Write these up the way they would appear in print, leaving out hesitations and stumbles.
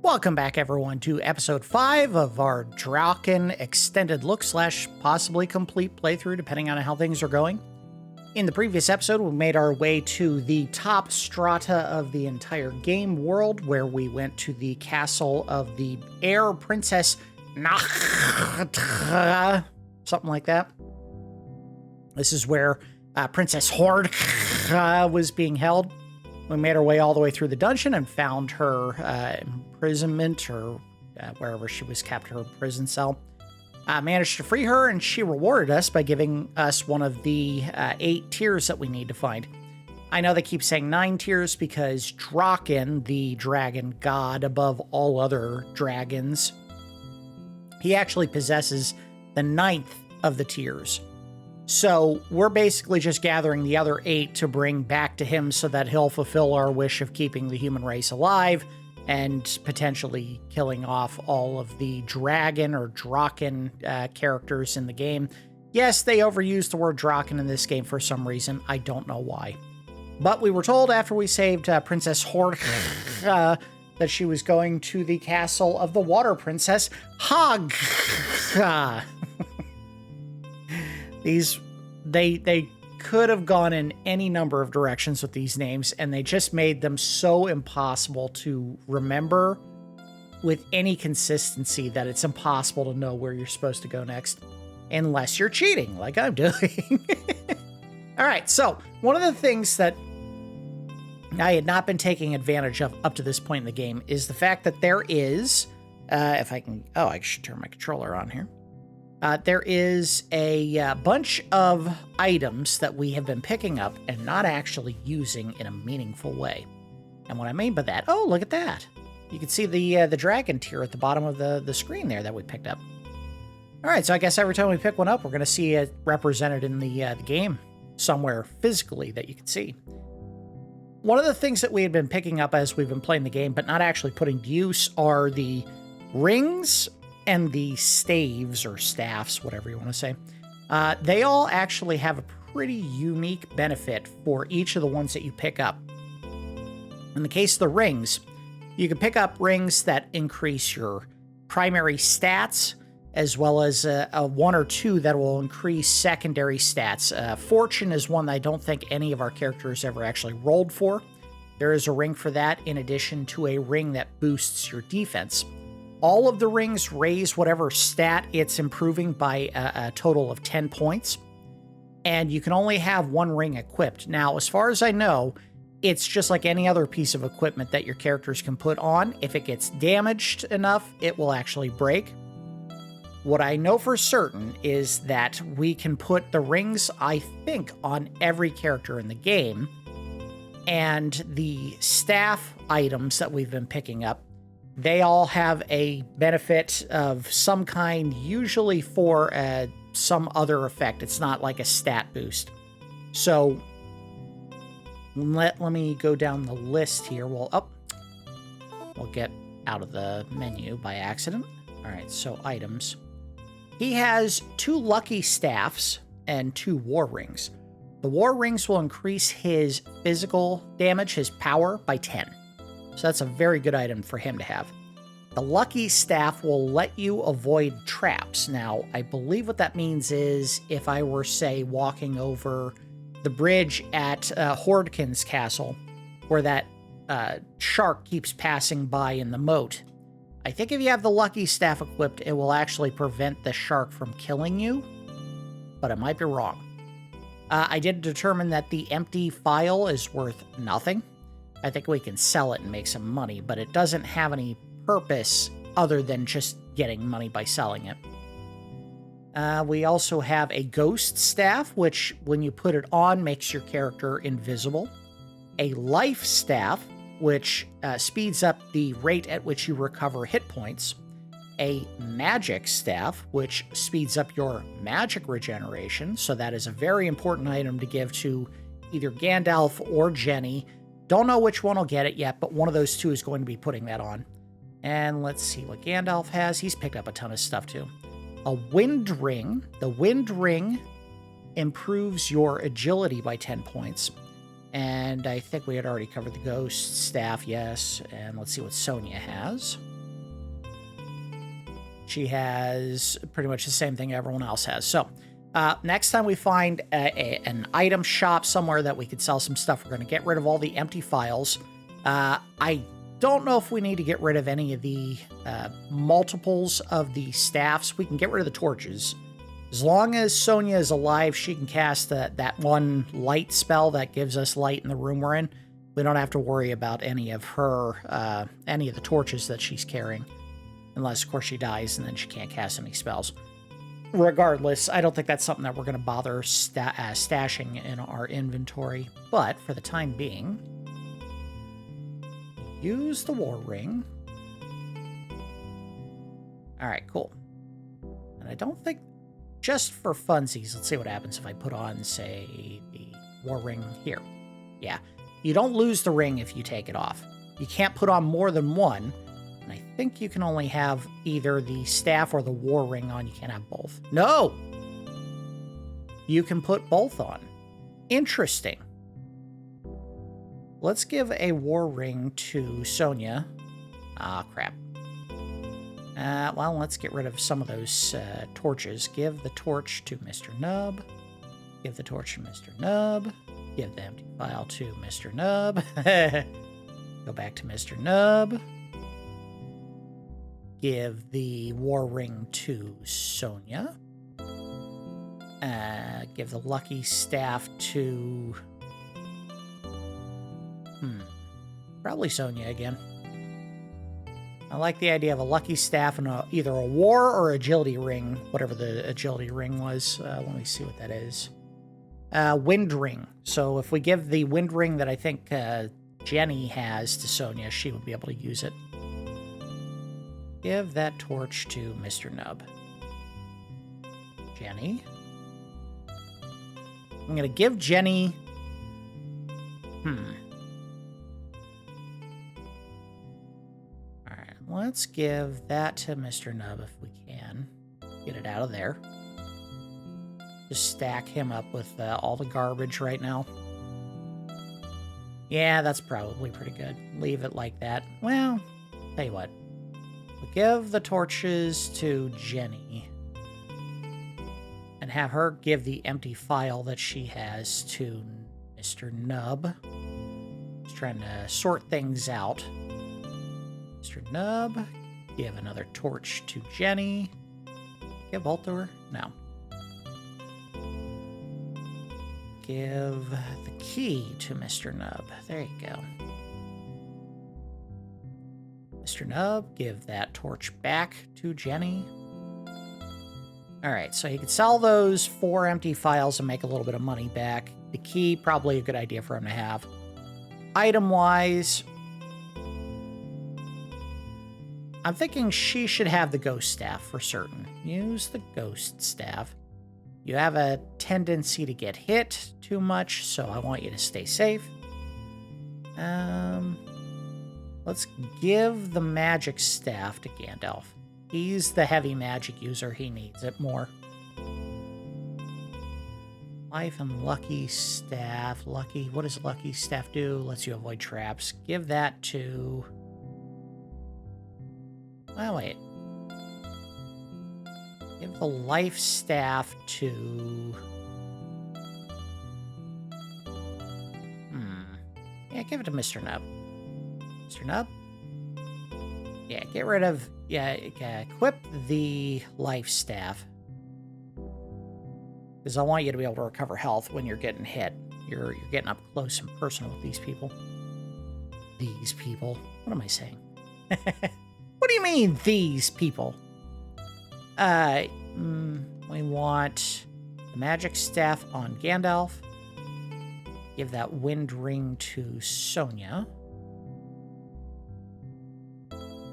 Welcome back, everyone, to episode 5 of our Drakkhen extended look / possibly complete playthrough, depending on how things are going. In the previous episode, we made our way to the top strata of the entire game world, where we went to the castle of the heir Princess Haaggkha, something like that. This is where Princess Hordkha was being held. We made our way all the way through the dungeon and found her imprisonment, or wherever she was kept, her prison cell. Managed to free her, and she rewarded us by giving us one of the 8 tears that we need to find. I know they keep saying 9 tears because Drakkhen, the dragon god above all other dragons, he actually possesses the 9th of the tears. So we're basically just gathering the other 8 to bring back to him so that he'll fulfill our wish of keeping the human race alive and potentially killing off all of the dragon or Drakkhen characters in the game. Yes, they overused the word Drakkhen in this game for some reason. I don't know why. But we were told after we saved Princess Hordkha that she was going to the castle of the water princess Haaggkha. They could have gone in any number of directions with these names, and they just made them so impossible to remember with any consistency that it's impossible to know where you're supposed to go next, unless you're cheating, like I'm doing. All right, so one of the things that I had not been taking advantage of up to this point in the game is the fact that there is, I should turn my controller on here. There is a bunch of items that we have been picking up and not actually using in a meaningful way. And what I mean by that, oh, look at that. You can see the dragon tier at the bottom of the screen there that we picked up. All right, so I guess every time we pick one up, we're going to see it represented in the game somewhere physically that you can see. One of the things that we had been picking up as we've been playing the game, but not actually putting to use, are the rings and the staves or staffs, whatever you want to say. They all actually have a pretty unique benefit for each of the ones that you pick up. In the case of the rings, you can pick up rings that increase your primary stats, as well as a 1 or 2 that will increase secondary stats. Fortune is one that I don't think any of our characters ever actually rolled for. There is a ring for that, in addition to a ring that boosts your defense. All of the rings raise whatever stat it's improving by a total of 10 points, and you can only have 1 ring equipped. Now, as far as I know, it's just like any other piece of equipment that your characters can put on. If it gets damaged enough, it will actually break. What I know for certain is that we can put the rings, I think, on every character in the game, and the staff items that we've been picking up, they all have a benefit of some kind, usually for some other effect. It's not like a stat boost. So let me go down the list here. We'll get out of the menu by accident. All right, so items. He has 2 lucky staffs and 2 war rings. The war rings will increase his physical damage, his power, by 10. So that's a very good item for him to have. The lucky staff will let you avoid traps. Now, I believe what that means is if I were, say, walking over the bridge at Hordkhen's castle, where that shark keeps passing by in the moat, I think if you have the lucky staff equipped, it will actually prevent the shark from killing you, but I might be wrong. I did determine that the empty file is worth nothing. I think we can sell it and make some money, but it doesn't have any purpose other than just getting money by selling it. We also have a ghost staff, which when you put it on makes your character invisible. A life staff, which speeds up the rate at which you recover hit points. A magic staff, which speeds up your magic regeneration, so that is a very important item to give to either Gandalf or Jenny. Don't know which one will get it yet, but one of those 2 is going to be putting that on. And let's see what Gandalf has. He's picked up a ton of stuff too. A wind ring. The wind ring improves your agility by 10 points. And I think we had already covered the ghost staff, yes. And let's see what Sonya has. She has pretty much the same thing everyone else has. So next time we find an item shop somewhere that we could sell some stuff, we're going to get rid of all the empty files. I don't know if we need to get rid of any of the multiples of the staffs. We can get rid of the torches. As long as Sonya is alive, she can cast that one light spell that gives us light in the room we're in. We don't have to worry about any of the torches that she's carrying. Unless, of course, she dies and then she can't cast any spells. Regardless, I don't think that's something that we're going to bother stashing in our inventory. But for the time being, use the war ring. All right, cool. And I don't think, just for funsies, let's see what happens if I put on, say, the war ring here. Yeah, you don't lose the ring if you take it off. You can't put on more than one. And I think you can only have either the staff or the war ring on. You can't have both. No! You can put both on. Interesting. Let's give a war ring to Sonya. Ah, crap. Well, let's get rid of some of those torches. Give the torch to Mr. Nub. Give the torch to Mr. Nub. Give the empty file to Mr. Nub. Go back to Mr. Nub. Give the war ring to Sonya. Give the lucky staff to... probably Sonya again. I like the idea of a lucky staff and either a war or agility ring, whatever the agility ring was. Let me see what that is. Wind ring. So if we give the wind ring that I think Jenny has to Sonya, she would be able to use it. Give that torch to Mr. Nub. Jenny. I'm going to give Jenny... Alright, let's give that to Mr. Nub if we can. Get it out of there. Just stack him up with all the garbage right now. Yeah, that's probably pretty good. Leave it like that. Well, tell you what. We'll give the torches to Jenny. And have her give the empty file that she has to Mr. Nub. Just trying to sort things out. Mr. Nub, give another torch to Jenny. Give both to her? No. Give the key to Mr. Nub. There you go. Mr. Nub, give that torch back to Jenny. Alright, so he could sell those 4 empty files and make a little bit of money back. The key, probably a good idea for him to have. Item-wise, I'm thinking she should have the ghost staff for certain. Use the ghost staff. You have a tendency to get hit too much, so I want you to stay safe. Let's give the magic staff to Gandalf. He's the heavy magic user. He needs it more. Life and lucky staff. Lucky. What does lucky staff do? Lets you avoid traps. Give that to... Well, wait. Give the life staff to... Yeah, give it to Mr. Nub. Mr. Nub? Yeah, get rid of... Yeah, equip the life staff. Because I want you to be able to recover health when you're getting hit. You're getting up close and personal with these people. These people? What am I saying? What do you mean, these people? We want the magic staff on Gandalf. Give that wind ring to Sonya.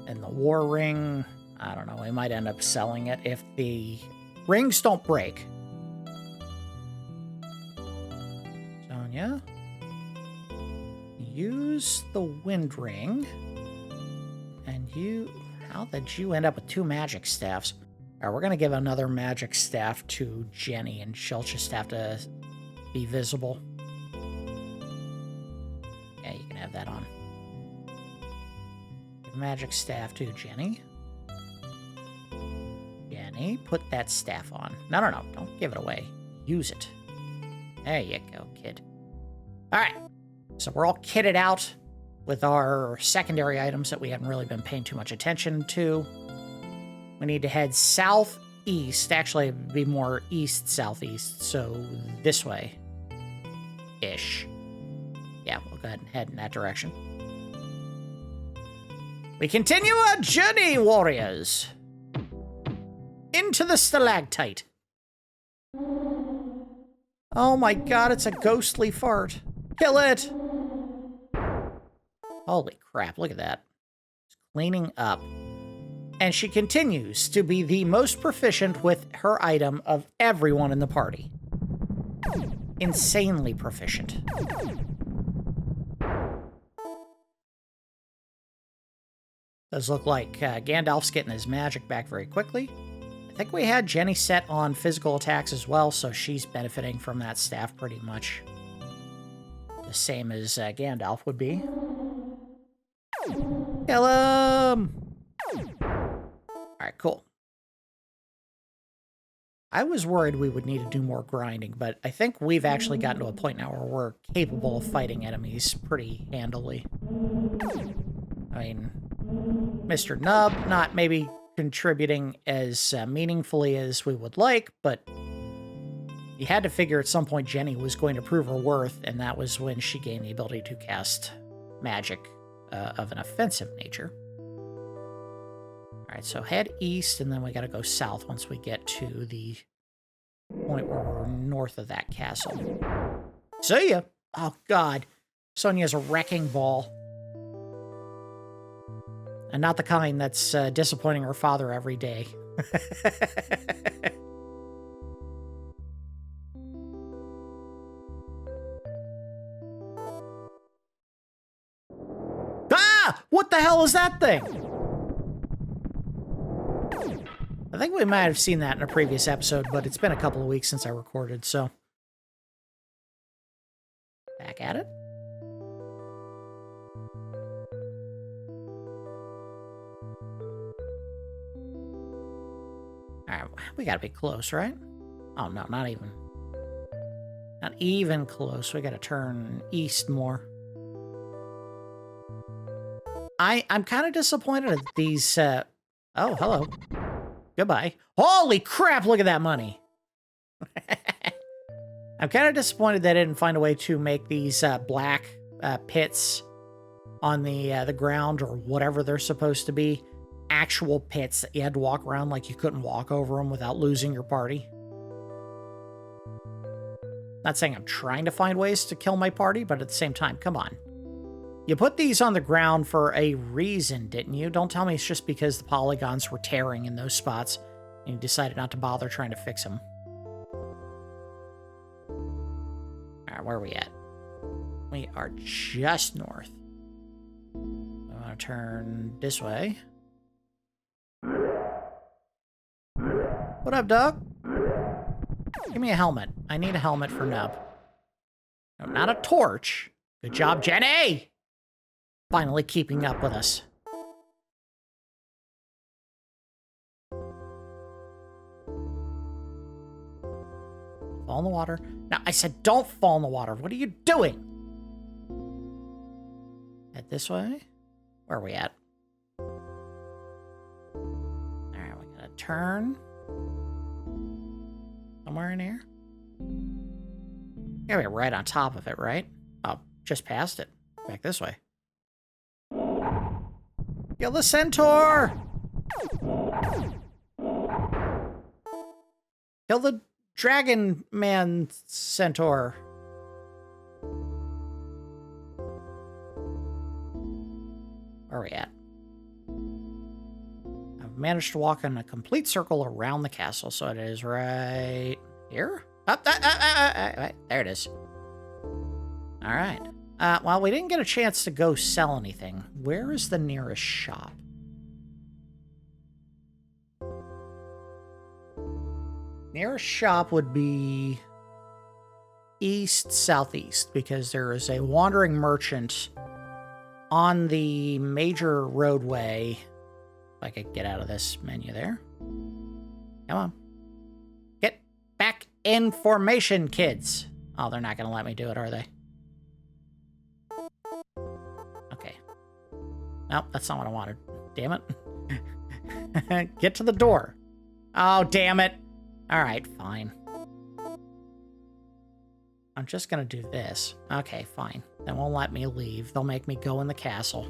And the war ring, I don't know, we might end up selling it if the rings don't break. Sonya, use the wind ring. And you, how did you end up with 2 magic staffs? All right, we're going to give another magic staff to Jenny, and she'll just have to be visible. Yeah, you can have that on. Give magic staff to Jenny. Jenny, put that staff on. No, no, no. Don't give it away. Use it. There you go, kid. All right. So we're all kitted out with our secondary items that we haven't really been paying too much attention to. We need to head southeast. Actually, it'd be more east-southeast, so this way. Ish. Yeah, we'll go ahead and head in that direction. We continue our journey, warriors. Into the stalactite. Oh my god, it's a ghostly fart. Kill it! Holy crap, look at that. It's cleaning up. And she continues to be the most proficient with her item of everyone in the party. Insanely proficient. Does look like Gandalf's getting his magic back very quickly. I think we had Jenny set on physical attacks as well, so she's benefiting from that staff pretty much. The same as Gandalf would be. Kill him! Alright, cool. I was worried we would need to do more grinding, but I think we've actually gotten to a point now where we're capable of fighting enemies pretty handily. I mean, Mr. Nub not maybe contributing as meaningfully as we would like, but you had to figure at some point Jenny was going to prove her worth, and that was when she gained the ability to cast magic of an offensive nature. Alright, so head east, and then we gotta go south once we get to the point where we're north of that castle. See ya! Oh god, Sonya's a wrecking ball. And not the kind that's disappointing her father every day. Ah! What the hell is that thing? I think we might have seen that in a previous episode, but it's been a couple of weeks since I recorded, so. Back at it. Alright, we gotta be close, right? Oh, no, not even. Not even close. We gotta turn east more. I'm kind of disappointed at these, oh, hello. Goodbye. Holy crap, look at that money. I'm kind of disappointed they didn't find a way to make these black pits on the ground or whatever they're supposed to be. Actual pits that you had to walk around like you couldn't walk over them without losing your party. Not saying I'm trying to find ways to kill my party, but at the same time, come on. You put these on the ground for a reason, didn't you? Don't tell me it's just because the polygons were tearing in those spots and you decided not to bother trying to fix them. Alright, where are we at? We are just north. I want to turn this way. What up, dog? Give me a helmet. I need a helmet for Nub. No, not a torch. Good job, Jenny! Finally keeping up with us. Fall in the water. Now, I said don't fall in the water. What are you doing? Head this way? Where are we at? Alright, we gotta turn. Somewhere in here? Gotta be right on top of it, right? Oh, just past it. Back this way. Kill the centaur! Kill the dragon man centaur. Where are we at? I've managed to walk in a complete circle around the castle, so it is right here? Up, there it is. All right. Well, we didn't get a chance to go sell anything. Where is the nearest shop? Nearest shop would be east-southeast, because there is a wandering merchant on the major roadway. If I could get out of this menu there. Come on. Get back in formation, kids. Oh, they're not going to let me do it, are they? Okay. Nope, that's not what I wanted. Damn it. Get to the door. Oh, damn it. All right, fine. I'm just going to do this. Okay, fine. They won't let me leave. They'll make me go in the castle.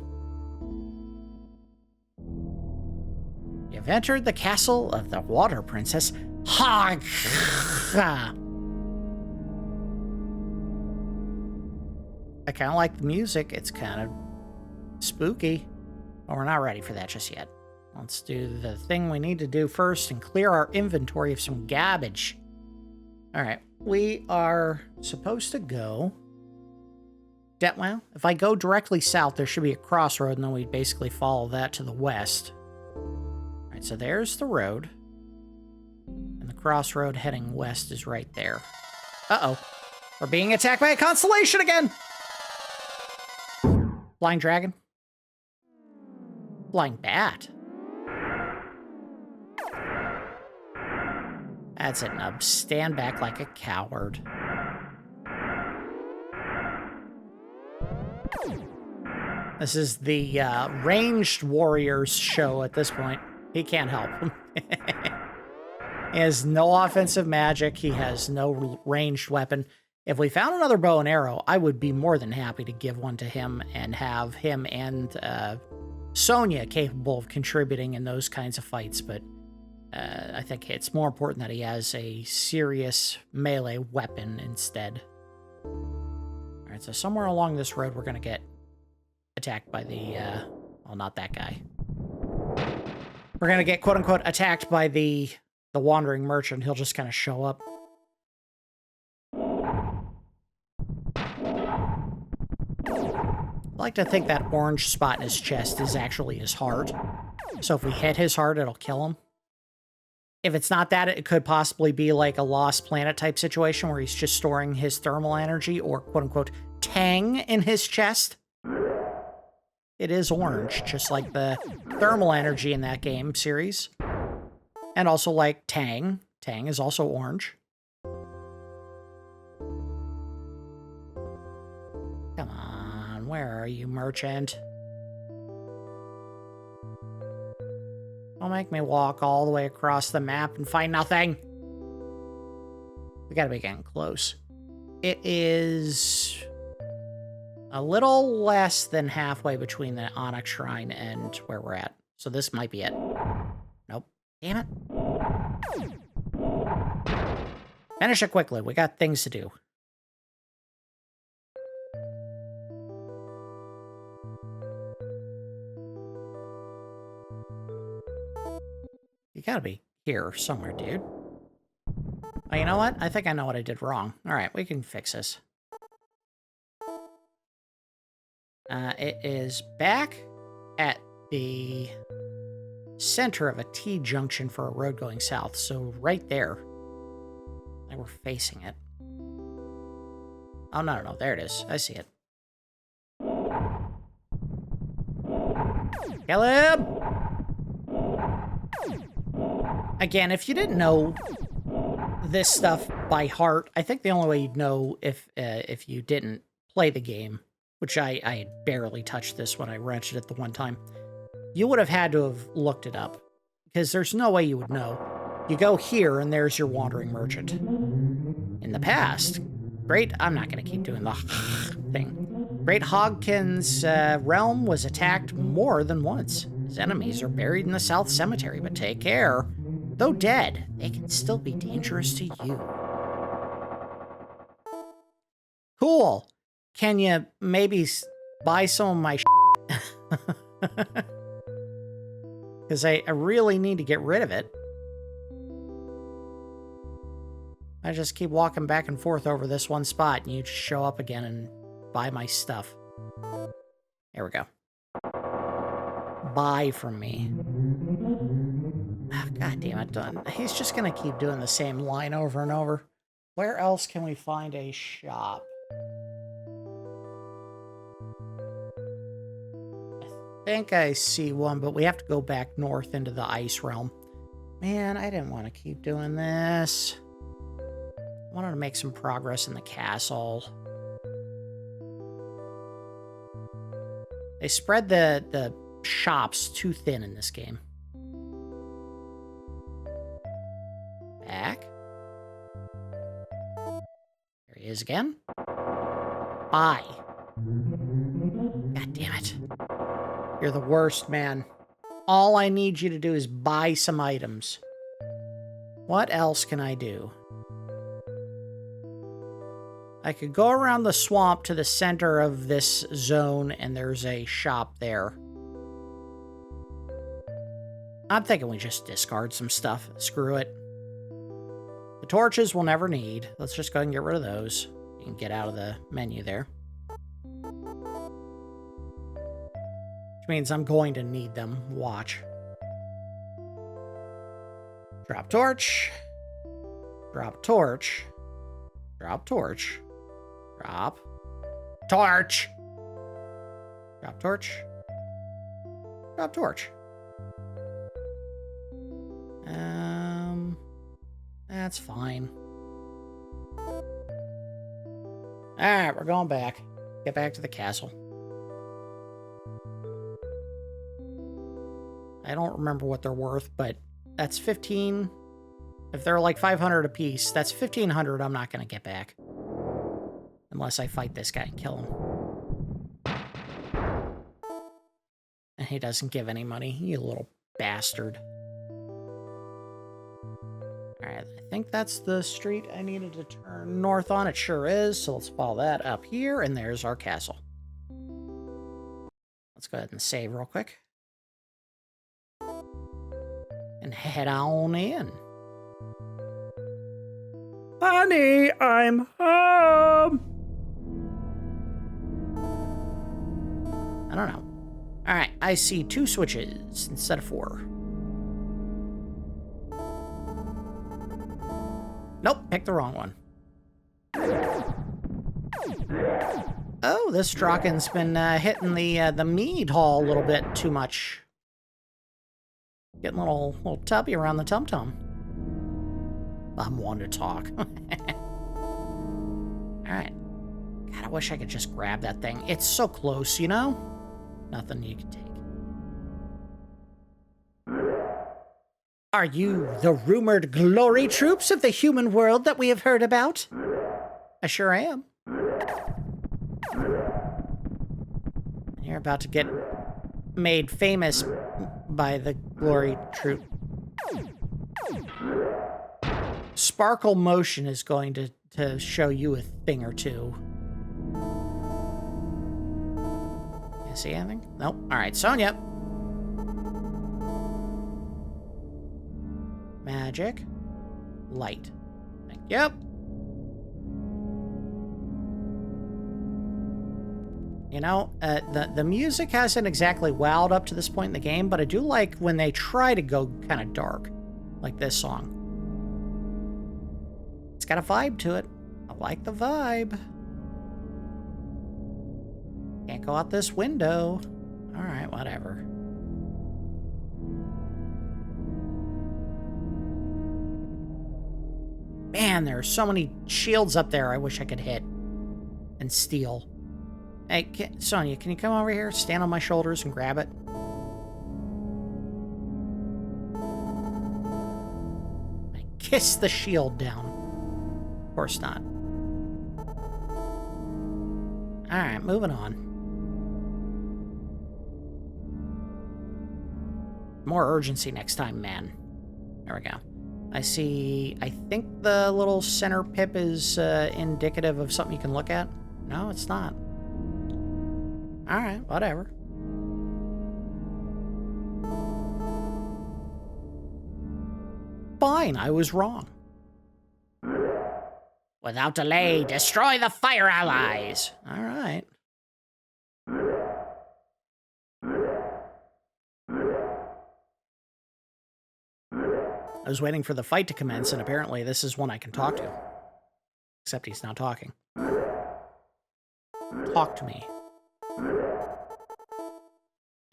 You've entered the castle of the Water Princess Haaggkha. I kind of like the music. It's kind of spooky. But we're not ready for that just yet. Let's do the thing we need to do first and clear our inventory of some garbage. All right. We are supposed to go... Well, if I go directly south, there should be a crossroad, and then we basically follow that to the west. All right, so there's the road. And the crossroad heading west is right there. Uh-oh. We're being attacked by a constellation again! Flying dragon. Flying bat. That's it, Nub. Stand back like a coward. This is the ranged warriors show at this point. He can't help him. He has no offensive magic. He has no ranged weapon. If we found another bow and arrow, I would be more than happy to give one to him and have him and Sonya capable of contributing in those kinds of fights, but I think it's more important that he has a serious melee weapon instead. All right, so somewhere along this road, we're going to get attacked by the, well, not that guy. We're going to get, quote-unquote, attacked by the wandering merchant. He'll just kind of show up. I like to think that orange spot in his chest is actually his heart. So if we hit his heart, it'll kill him. If it's not that, it could possibly be like a Lost Planet type situation where he's just storing his thermal energy or quote-unquote tang in his chest. It is orange, just like the thermal energy in that game series. And also like tang. Tang is also orange. Come on, where are you, merchant? Don't make me walk all the way across the map and find nothing. We gotta be getting close. It is a little less than halfway between the Onyx Shrine and where we're at. So this might be it. Nope. Damn it. Finish it quickly. We got things to do. You gotta be here somewhere, dude. Oh, you know what? I think I know what I did wrong. All right, we can fix this. It is back at the center of a T-junction for a road going south. So right there. And we're facing it. Oh, no. There it is. I see it. Caleb! Again, if you didn't know this stuff by heart, I think the only way you'd know if you didn't play the game, which I had barely touched this when I rented it the one time, you would have had to have looked it up, because there's no way you would know. You go here, and there's your wandering merchant. In the past, I'm not going to keep doing the thing. Great Hordkhen's realm was attacked more than once. His enemies are buried in the South Cemetery, but take care. Though dead, they can still be dangerous to you. Cool. Can you maybe buy some of my because I really need to get rid of it. I just keep walking back and forth over this one spot, and you just show up again and buy my stuff. There we go. Buy from me. Oh, God damn it, done. He's just gonna keep doing the same line over and over. Where else can we find a shop? I think I see one, but we have to go back north into the ice realm. Man, I didn't want to keep doing this. I wanted to make some progress in the castle. They spread the shops too thin in this game. Back. There he is again. Bye. God damn it. You're the worst, man. All I need you to do is buy some items. What else can I do? I could go around the swamp to the center of this zone, and there's a shop there. I'm thinking we just discard some stuff. Screw it. The torches we'll never need. Let's just go ahead and get rid of those. You can get out of the menu there. Which means I'm going to need them. Watch. Drop torch. Drop torch. Drop torch. Drop torch. Drop torch. Drop torch. That's fine. Alright, we're going back. Get back to the castle. I don't remember what they're worth, but that's 15. If they're like 500 apiece, that's 1,500 I'm not going to get back. Unless I fight this guy and kill him. And he doesn't give any money, you little bastard. Alright, I think that's the street I needed to turn north on. It sure is, so let's follow that up here, and there's our castle. Let's go ahead and save real quick. And head on in. Honey, I'm home! I don't know. Alright, I see 2 switches instead of 4. Nope, picked the wrong one. Oh, this Drakkhen's been hitting the mead hall a little bit too much. Getting a little tubby around the tum-tum. I'm one to talk. Alright. God, I wish I could just grab that thing. It's so close, you know? Nothing you can take. Are you the rumored glory troops of the human world that we have heard about? I sure am. You're about to get made famous by the glory troop. Sparkle motion is going to show you a thing or two. You see anything? Nope. Alright, Sonya. Magic. Light. Thank you. You know, the music hasn't exactly wowed up to this point in the game, but I do like when they try to go kind of dark. Like this song. It's got a vibe to it. I like the vibe. Can't go out this window. Alright, whatever. Man, there are so many shields up there I wish I could hit and steal. Hey, Sonya, can you come over here? Stand on my shoulders and grab it. I kiss the shield down. Of course not. Alright, moving on. More urgency next time, man. There we go. I think the little center pip is indicative of something you can look at. No, it's not. Alright, whatever. Fine, I was wrong. Without delay, destroy the fire allies. Alright. I was waiting for the fight to commence, and apparently this is one I can talk to. Except he's not talking. Talk to me.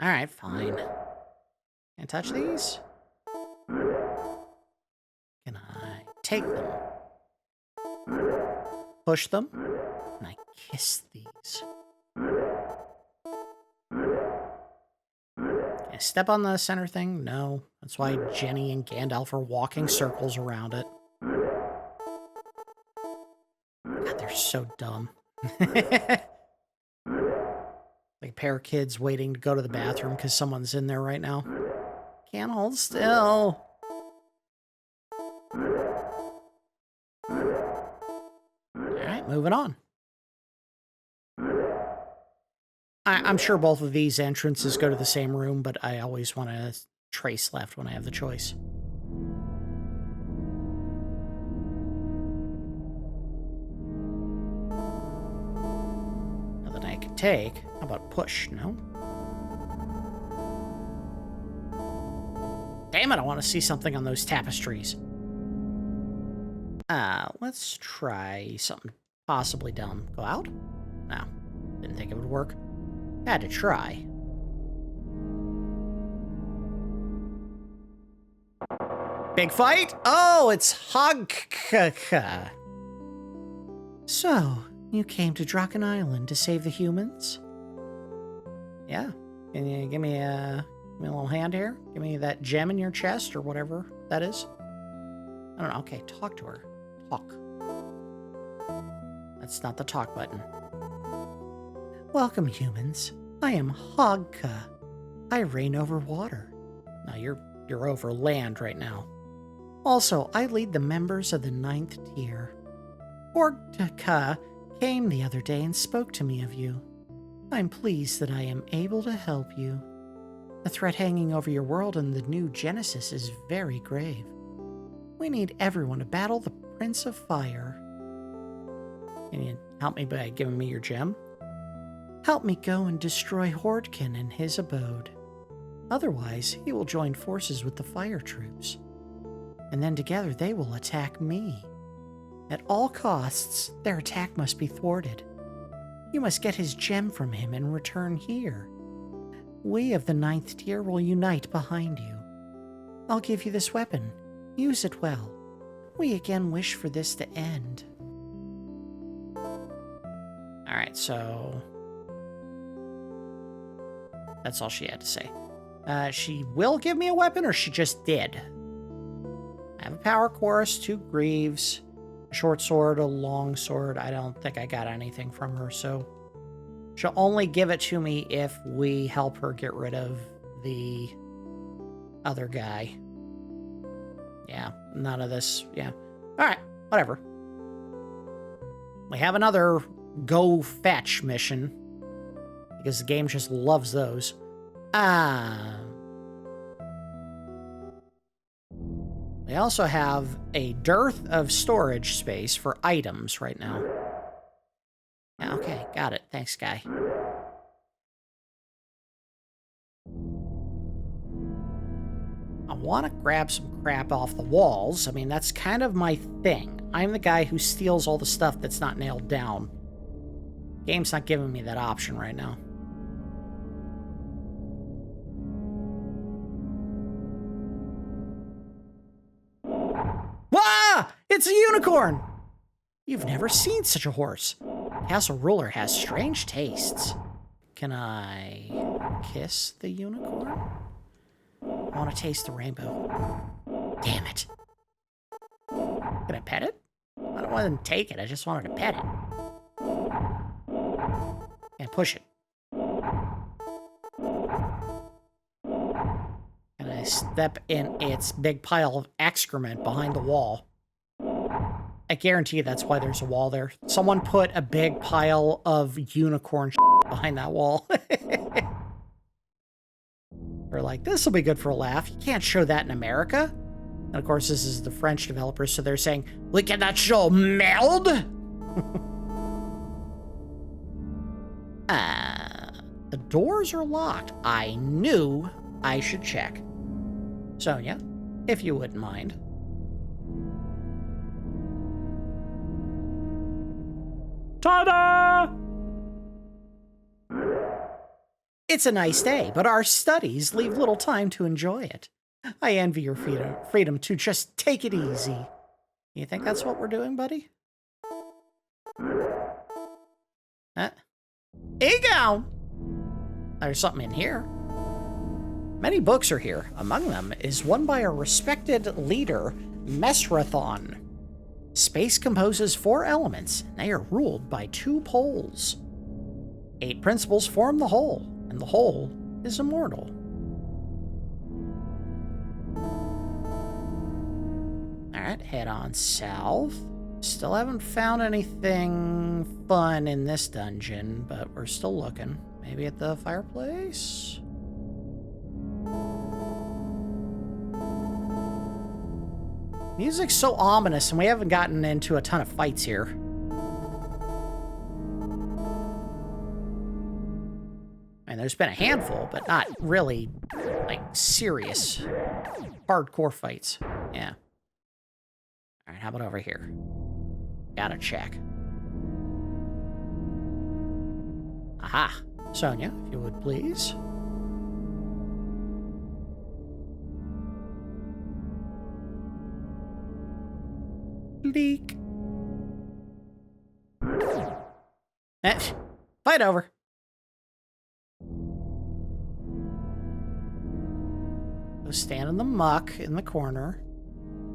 Alright, fine. Can't touch these? Can I take them? Push them? Can I kiss these? Can I step on the center thing? No. That's why Jenny and Gandalf are walking circles around it. God, they're so dumb. Like a pair of kids waiting to go to the bathroom because someone's in there right now. Can't hold still. Alright, moving on. I'm sure both of these entrances go to the same room, but I always want to trace left when I have the choice. Nothing I can take. How about push? No? Damn it, I want to see something on those tapestries. Let's try something possibly dumb. Go out? No. Didn't think it would work. Had to try. Big fight? Oh, it's Haaggkha. So, you came to Drakkhen Island to save the humans? Yeah. Can you give me a little hand here? Give me that gem in your chest or whatever that is. I don't know. Okay, talk to her. Talk. That's not the talk button. Welcome, humans. I am Hordkhen. I reign over water. Now you're over land right now. Also, I lead the members of the 9th tier. Hordkhen came the other day and spoke to me of you. I'm pleased that I am able to help you. The threat hanging over your world in the new Genesis is very grave. We need everyone to battle the Prince of Fire. Can you help me by giving me your gem? Help me go and destroy Hordkhen in his abode. Otherwise, he will join forces with the fire troops. And then together they will attack me. At all costs, their attack must be thwarted. You must get his gem from him and return here. We of the 9th tier will unite behind you. I'll give you this weapon. Use it well. We again wish for this to end. Alright, so... that's all she had to say. She will give me a weapon, or she just did? I have a power chorus, 2 greaves, a short sword, a long sword. I don't think I got anything from her, so... she'll only give it to me if we help her get rid of the other guy. Yeah, none of this. Yeah. Alright, whatever. We have another go fetch mission, because the game just loves those. We also have a dearth of storage space for items right now. Okay, got it. Thanks, guy. I want to grab some crap off the walls. I mean, that's kind of my thing. I'm the guy who steals all the stuff that's not nailed down. Game's not giving me that option right now. Wah! It's a unicorn! You've never seen such a horse. Castle Ruler has strange tastes. Can I kiss the unicorn? I want to taste the rainbow. Damn it. Can I pet it? I don't want to take it. I just wanted to pet it. And push it. And I step in its big pile of excrement behind the wall. I guarantee you that's why there's a wall there. Someone put a big pile of unicorn behind that wall. They're like, this will be good for a laugh. You can't show that in America. And of course, this is the French developers, so they're saying, we cannot show merde. The doors are locked. I knew I should check. Sonya, if you wouldn't mind. Ta-da! It's a nice day, but our studies leave little time to enjoy it. I envy your freedom to just take it easy. You think that's what we're doing, buddy? Huh? Ego! There's something in here. Many books are here. Among them is one by a respected leader, Mesrathon. Space composes 4 elements, and they are ruled by 2 poles. 8 principles form the whole, and the whole is immortal. Alright, head on south. Still haven't found anything fun in this dungeon, but we're still looking. Maybe at the fireplace? Music's so ominous, and we haven't gotten into a ton of fights here. And there's been a handful, but not really, like, serious, hardcore fights. Yeah. Alright, how about over here? Gotta check. Aha! Sonya, if you would please. Leak. Fight over. Go stand in the muck in the corner.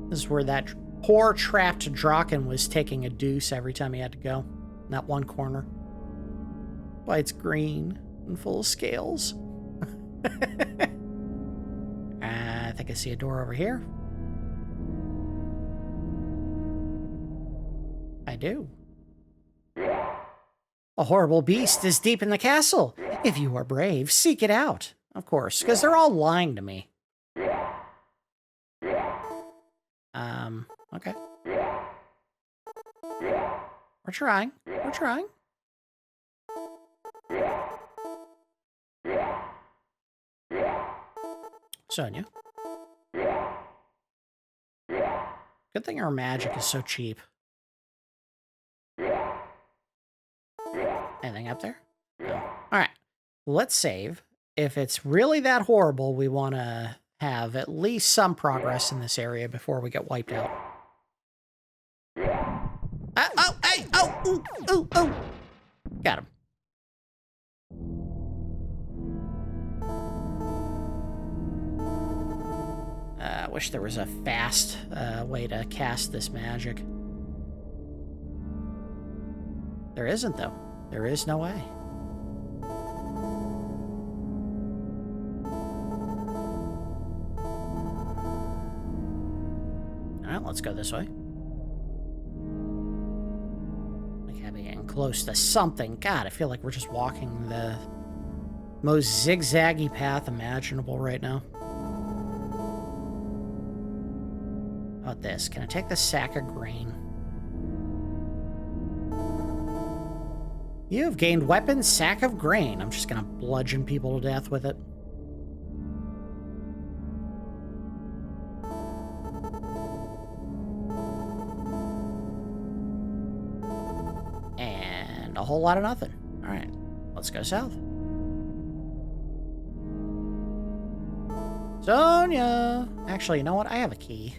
This is where that poor trapped Drakkhen was taking a deuce every time he had to go. In that one corner. Why it's green and full of scales. I think I see a door over here. I do. A horrible beast is deep in the castle. If you are brave, seek it out. Of course, because they're all lying to me. Okay. We're trying. We're trying. Sonya. Good thing our magic is so cheap. Anything up there? No. Alright. Let's save. If it's really that horrible, we want to have at least some progress in this area before we get wiped out. Oh, hey, oh, ooh, ooh, ooh. Got him. I wish there was a fast way to cast this magic. There isn't, though. There is no way. Alright, let's go this way. Like, getting close to something. God, I feel like we're just walking the most zigzaggy path imaginable right now. How about this? Can I take the sack of grain? You have gained weapon, sack of grain. I'm just gonna bludgeon people to death with it. And a whole lot of nothing. Alright, let's go south. Sonya! Actually, you know what? I have a key.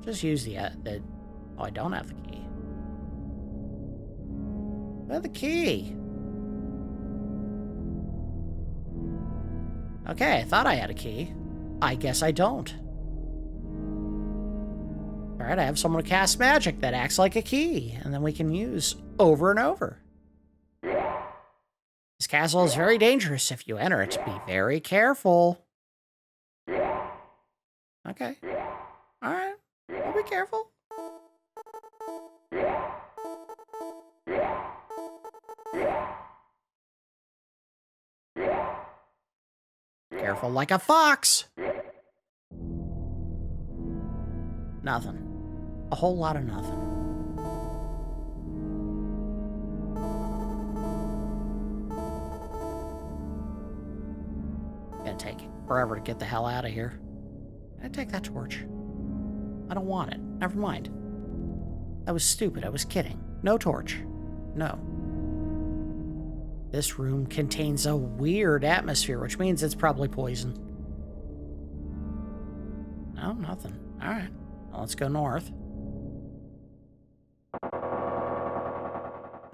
Just use the oh, I don't have the key. I have the key. Okay, I thought I had a key. I guess I don't. Alright, I have someone to cast magic that acts like a key, and then we can use over and over. This castle is very dangerous. If you enter it, be very careful. Okay. Alright, I'll be careful. Careful like a fox. Nothing. A whole lot of nothing. Gonna take forever to get the hell out of here. Can I take that torch? I don't want it. Never mind. That was stupid. I was kidding. No torch. No. This room contains a weird atmosphere, which means it's probably poison. No, nothing. All right. Well, let's go north.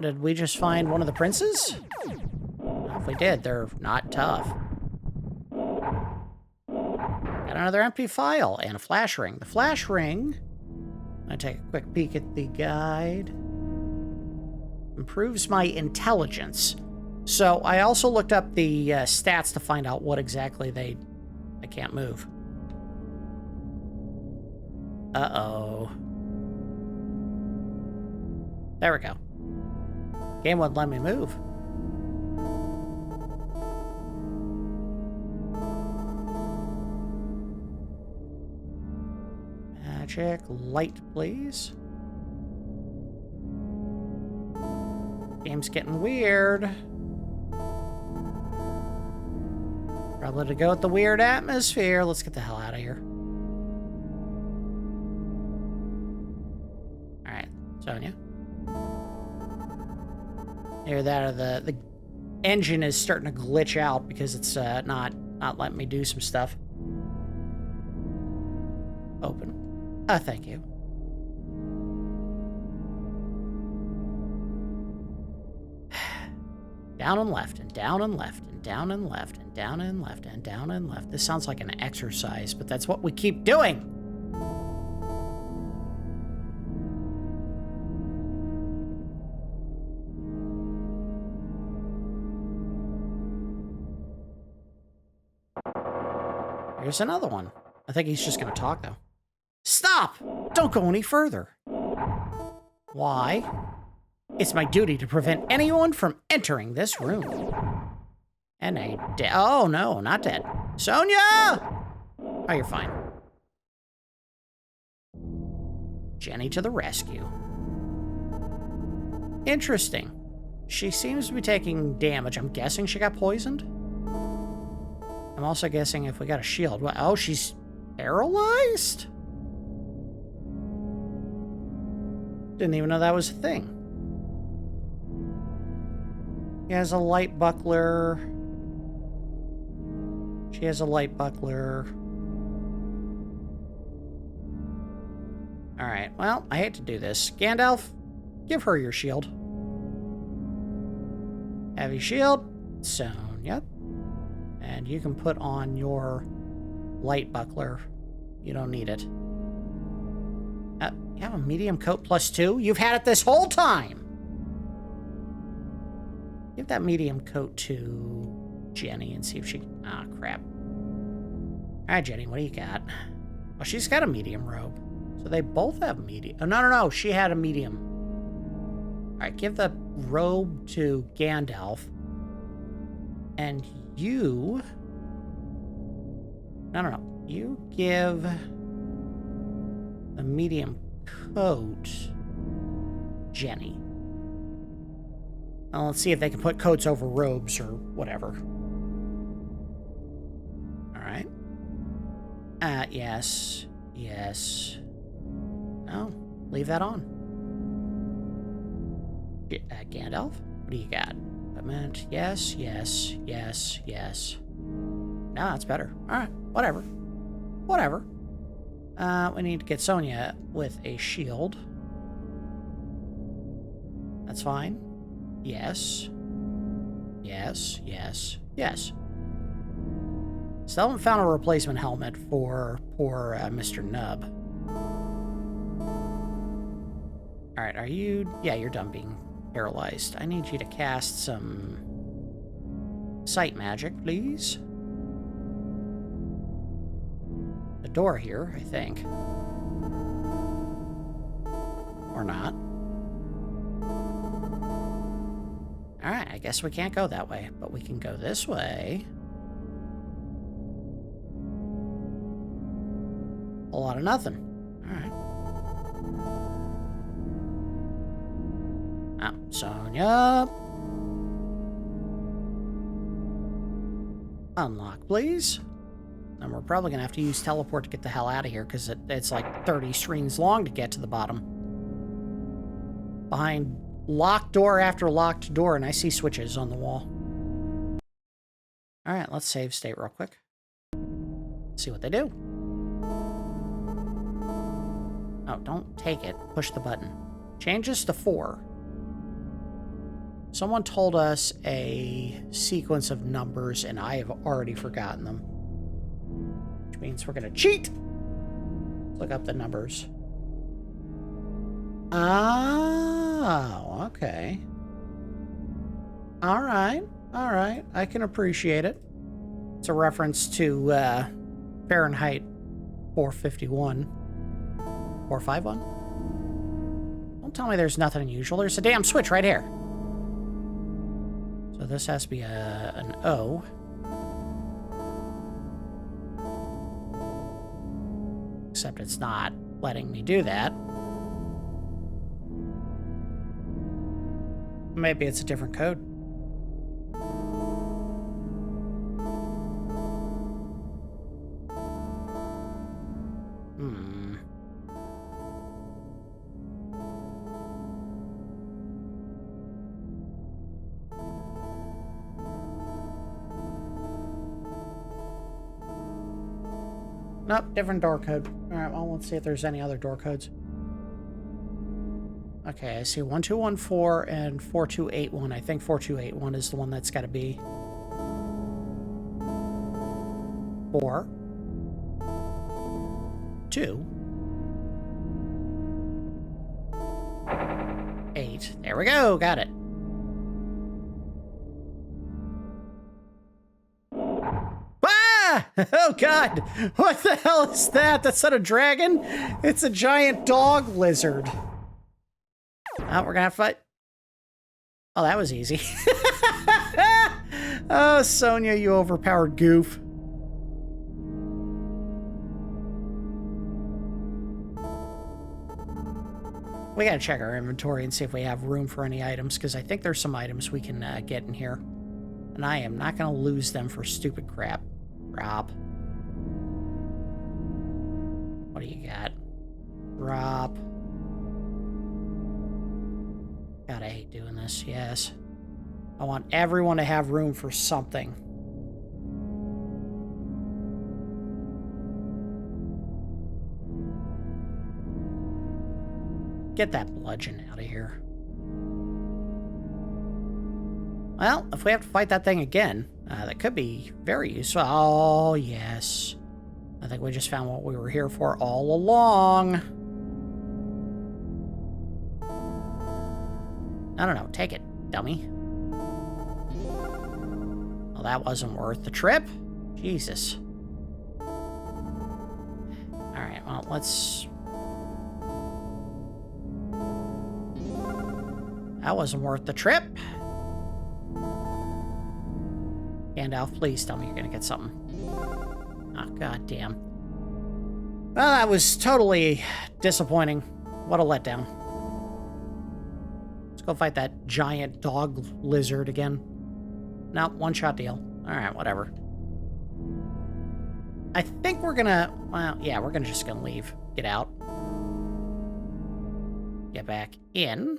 Did we just find one of the princes? Well, if we did, they're not tough. Got another empty file and a flash ring. The flash ring, I take a quick peek at the guide. Improves my intelligence. So I also looked up the stats to find out what exactly I can't move. Uh-oh. There we go. Game wouldn't let me move. Magic light, please. Game's getting weird. Probably to go with the weird atmosphere. Let's get the hell out of here. Alright, Sonya. Hear that, or the engine is starting to glitch out because it's not letting me do some stuff. Open. Thank you. Down and left, and down and left, and down and left, and down and left, and down and left. This sounds like an exercise, but that's what we keep doing. Here's another one. I think he's just going to talk, though. Stop! Don't go any further. Why? It's my duty to prevent anyone from entering this room. And oh, no, not dead. Sonya! Oh, you're fine. Jenny to the rescue. Interesting. She seems to be taking damage. I'm guessing she got poisoned? I'm also guessing if we got a shield. Oh, she's paralyzed? Didn't even know that was a thing. He has a light buckler. She has a light buckler. Alright, well, I hate to do this. Gandalf, give her your shield. Heavy shield. Sonya. And you can put on your light buckler. You don't need it. You have a medium coat +2? You've had it this whole time! Give that medium coat to Jenny and see if she... Ah, crap. Alright, Jenny, what do you got? Oh, she's got a medium robe. So they both have medium... Oh, no. She had a medium. Alright, give the robe to Gandalf. And you... No. You give the medium coat Jenny. Well, let's see if they can put coats over robes or whatever. Alright. Yes. No, leave that on. Gandalf, what do you got? Equipment, yes. No, that's better. Alright, whatever. We need to get Sonya with a shield. That's fine. Yes. Still haven't found a replacement helmet for poor Mr. Nub. Alright, are you... Yeah, you're done being paralyzed. I need you to cast some sight magic, please. The door here, I think. Or not. Alright, I guess we can't go that way, but we can go this way. A lot of nothing. Alright. Sonya. Unlock, please. And we're probably going to have to use teleport to get the hell out of here, because it's like 30 screens long to get to the bottom. Behind locked door after locked door, and I see switches on the wall. Alright, let's save state real quick. See what they do. Oh, don't take it. Push the button. Changes to 4. Someone told us a sequence of numbers, and I have already forgotten them. Which means we're going to cheat. Let's look up the numbers. Oh, okay. All right. All right. I can appreciate it. It's a reference to Fahrenheit 451. 451? Don't tell me there's nothing unusual. There's a damn switch right here. So this has to be an O. Except it's not letting me do that. Maybe it's a different code. Nope, different door code. Alright, well, let's see if there's any other door codes. Okay, I see 1214 and 4281. I think 4281 is the one that's got to be 4, 2, 8. There we go, got it. Oh god! What the hell is that? That's not a dragon? It's a giant dog lizard. Oh, we're gonna have to fight. Oh, that was easy. Oh, Sonya, you overpowered goof. We gotta check our inventory and see if we have room for any items, because I think there's some items we can get in here. And I am not gonna lose them for stupid crap. Rob. What do you got? Rob. God, I hate doing this. Yes. I want everyone to have room for something. Get that bludgeon out of here. Well, if we have to fight that thing again, that could be very useful. Oh, yes. I think we just found what we were here for all along. No. Take it, dummy. Well, that wasn't worth the trip. Jesus. Alright, well, let's... That wasn't worth the trip. Gandalf, please tell me you're gonna get something. Oh, goddamn. Well, that was totally disappointing. What a letdown. Let's go fight that giant dog lizard again. No, one-shot deal. Alright, whatever. I think we're gonna... Well, yeah, we're just gonna leave. Get out. Get back in.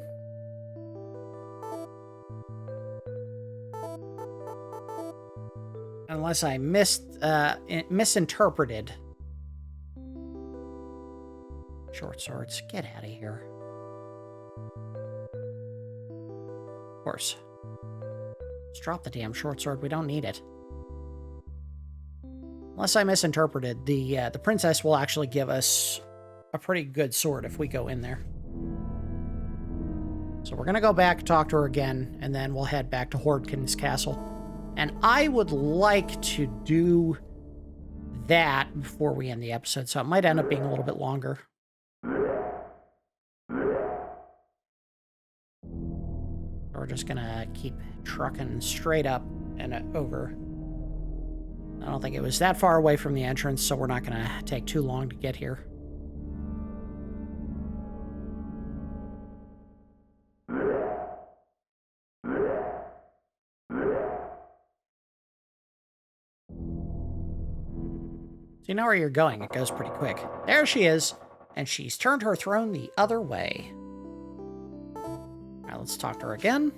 Unless I misinterpreted. Short swords, get out of here. Of course. Let's drop the damn short sword. We don't need it. Unless I misinterpreted, the princess will actually give us a pretty good sword if we go in there. So we're gonna go back, talk to her again, and then we'll head back to Hordkhen's castle. And I would like to do that before we end the episode, so it might end up being a little bit longer. We're just gonna keep trucking straight up and over. I don't think it was that far away from the entrance, so we're not gonna take too long to get here. So you know where you're going. It goes pretty quick. There she is, and she's turned her throne the other way. All right, let's talk to her again.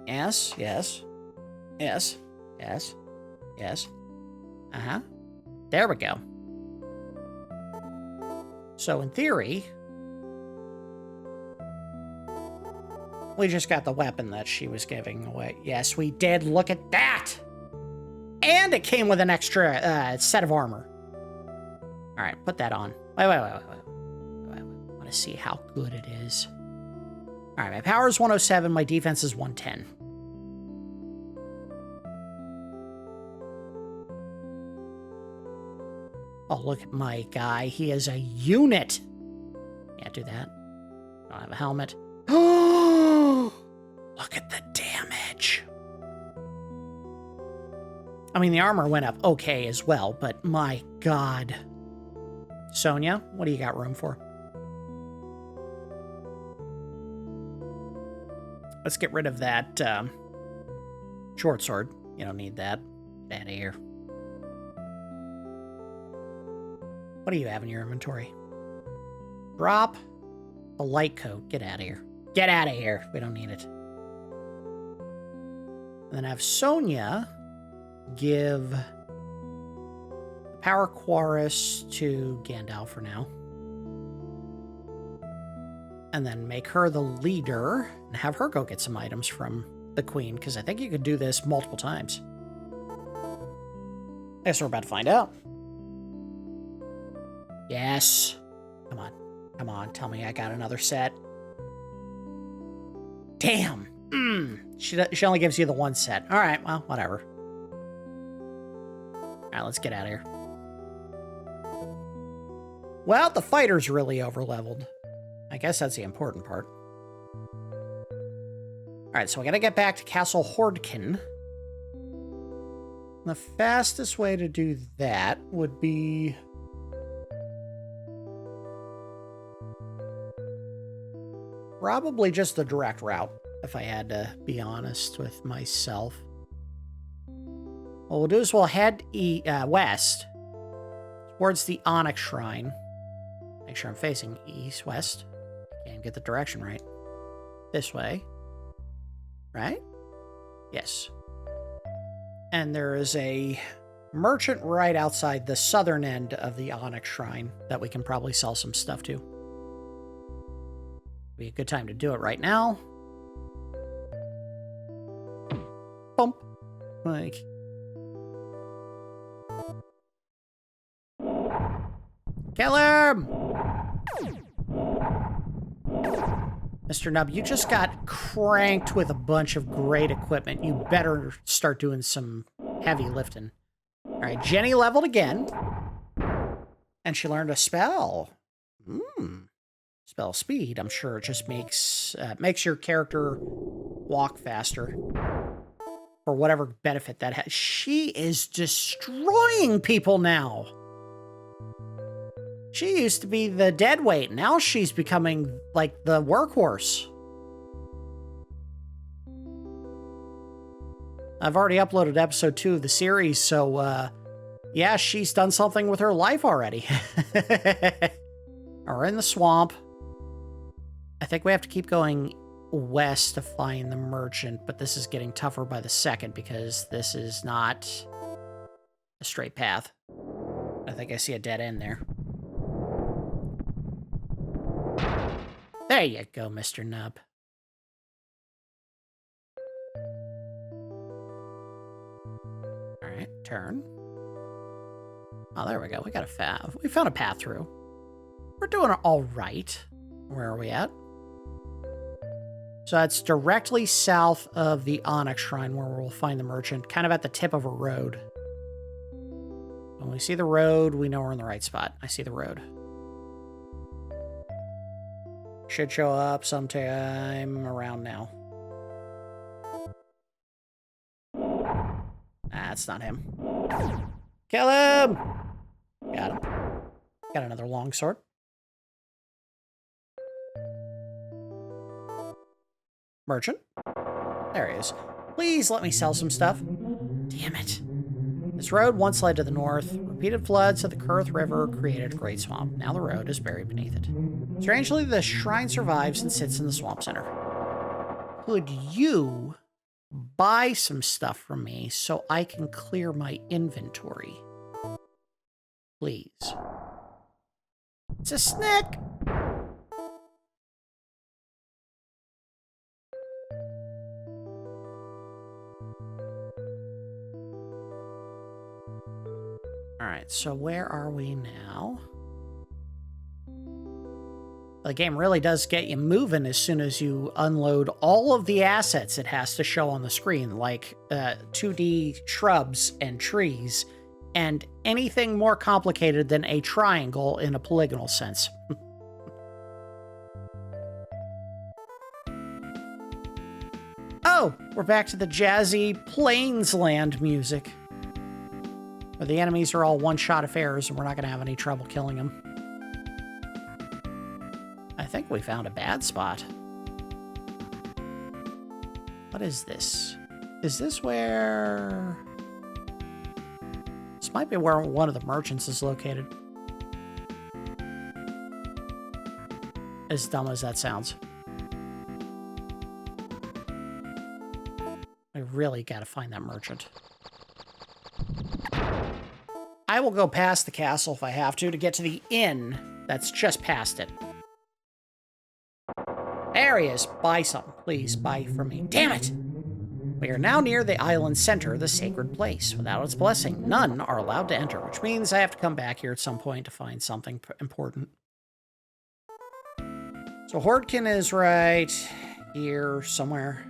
Yes, yes, yes, yes, yes. Uh-huh. There we go. So in theory, we just got the weapon that she was giving away. Yes, we did. Look at that. And it came with an extra set of armor. All right, put that on. Wait. I want to see how good it is. All right, my power is 107. My defense is 110. Oh, look at my guy. He is a unit. Can't do that. Don't have a helmet. Oh, look at the damage. I mean, the armor went up okay as well, but my God. Sonya, what do you got room for? Let's get rid of that short sword. You don't need that. Get out of here. What do you have in your inventory? Drop a light coat. Get out of here. Get out of here. We don't need it. And then have Sonya give Power Chorus to Gandalf for now. And then make her the leader and have her go get some items from the queen, because I think you could do this multiple times. I guess we're about to find out. Yes. Come on. Come on. Tell me I got another set. Damn. She only gives you the one set. All right. Well, whatever. All right, let's get out of here. Well, the fighter's really overleveled. I guess that's the important part. All right, so we got to get back to Castle Hordkhen. The fastest way to do that would be... probably just the direct route, if I had to be honest with myself. What we'll do is we'll head west towards the Onyx Shrine. Make sure I'm facing east-west. Can't get the direction right. This way. Right? Yes. And there is a merchant right outside the southern end of the Onyx Shrine that we can probably sell some stuff to. Be a good time to do it right now. Bump. Like. Kill him! Mr. Nub, you just got cranked with a bunch of great equipment. You better start doing some heavy lifting. All right, Jenny leveled again. And she learned a spell. Spell speed, I'm sure it just makes your character walk faster. For whatever benefit that has. She is destroying people now. She used to be the dead weight. Now she's becoming like the workhorse. I've already uploaded episode 2 of the series, so yeah, she's done something with her life already. We're in the swamp. I think we have to keep going west to find the merchant, but this is getting tougher by the second because this is not a straight path. I think I see a dead end there. There you go, Mr. Nub. All right, turn. Oh, there we go. We found a path through. We're doing all right. Where are we at? So that's directly south of the Onyx Shrine where we'll find the merchant, kind of at the tip of a road. When we see the road, we know we're in the right spot. I see the road. Should show up sometime around now. That's not him. Kill him! Got him. Got another longsword. Merchant. There he is. Please let me sell some stuff. Damn it. This road once led to the north. Repeated floods of the Kurth River created a great swamp. Now the road is buried beneath it. Strangely, the shrine survives and sits in the swamp center. Could you buy some stuff from me so I can clear my inventory? Please. It's a snake! Alright, so where are we now? The game really does get you moving as soon as you unload all of the assets it has to show on the screen, like 2D shrubs and trees, and anything more complicated than a triangle in a polygonal sense. Oh, we're back to the jazzy Plainsland music, where the enemies are all one-shot affairs and we're not going to have any trouble killing them. I think we found a bad spot. What is this? Is this where... This might be where one of the merchants is located. As dumb as that sounds. I really gotta find that merchant. I will go past the castle if I have to get to the inn that's just past it. There he is. Buy something, please. Buy from me. Damn it! We are now near the island center, the sacred place. Without its blessing, none are allowed to enter, which means I have to come back here at some point to find something important. So Hordkhen is right here somewhere.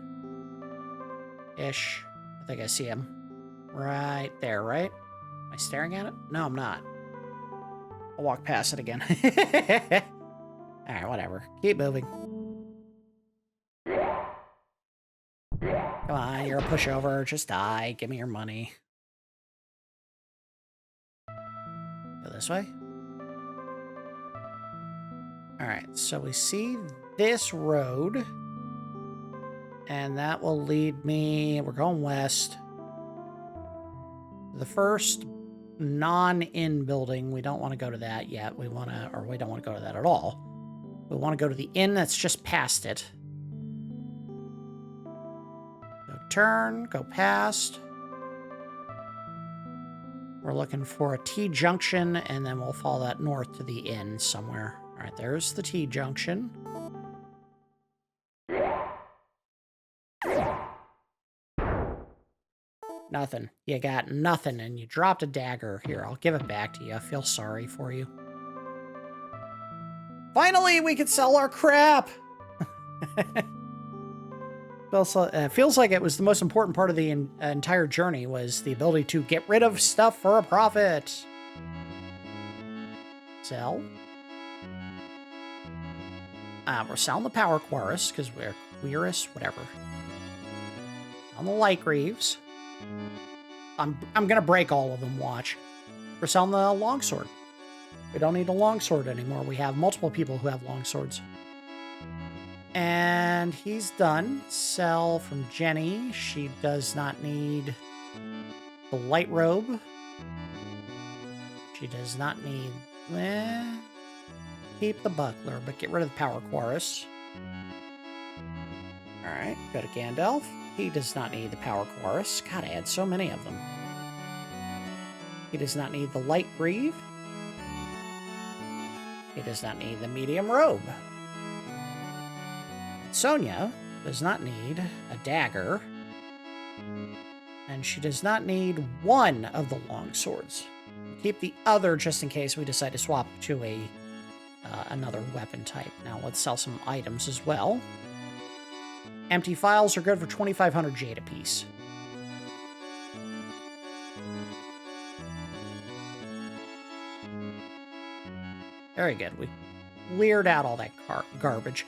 Ish. I think I see him. Right there, right? Am I staring at it? No, I'm not. I'll walk past it again. Alright, whatever. Keep moving. Come on, you're a pushover. Just die. Give me your money. Go this way. Alright, so we see this road. And that will lead me... We're going west. The first non-inn building. We don't want to go to that yet. We don't want to go to that at all. We want to go to the inn that's just past it. Turn, go past. We're looking for a T-junction, and then we'll follow that north to the inn somewhere. All right, there's the T-junction. Nothing. You got nothing, and you dropped a dagger. Here, I'll give it back to you. I feel sorry for you. Finally, we can sell our crap! Feels like it was the most important part of the entire journey was the ability to get rid of stuff for a profit. Sell. We're selling the power quarries because we're queerest, whatever. On the light greaves. I'm gonna break all of them. Watch. We're selling the longsword. We don't need a longsword anymore. We have multiple people who have longswords. And he's done. Sell from Jenny. She does not need the light robe. She does not need... keep the buckler, but get rid of the power quarries. Alright, go to Gandalf. He does not need the power quarries. God, I had so many of them. He does not need the light greave. He does not need the medium robe. Sonya does not need a dagger, and she does not need one of the long swords. Keep the other just in case we decide to swap to a another weapon type. Now let's sell some items as well. Empty files are good for 2,500 jade apiece. Very good. We cleared out all that garbage.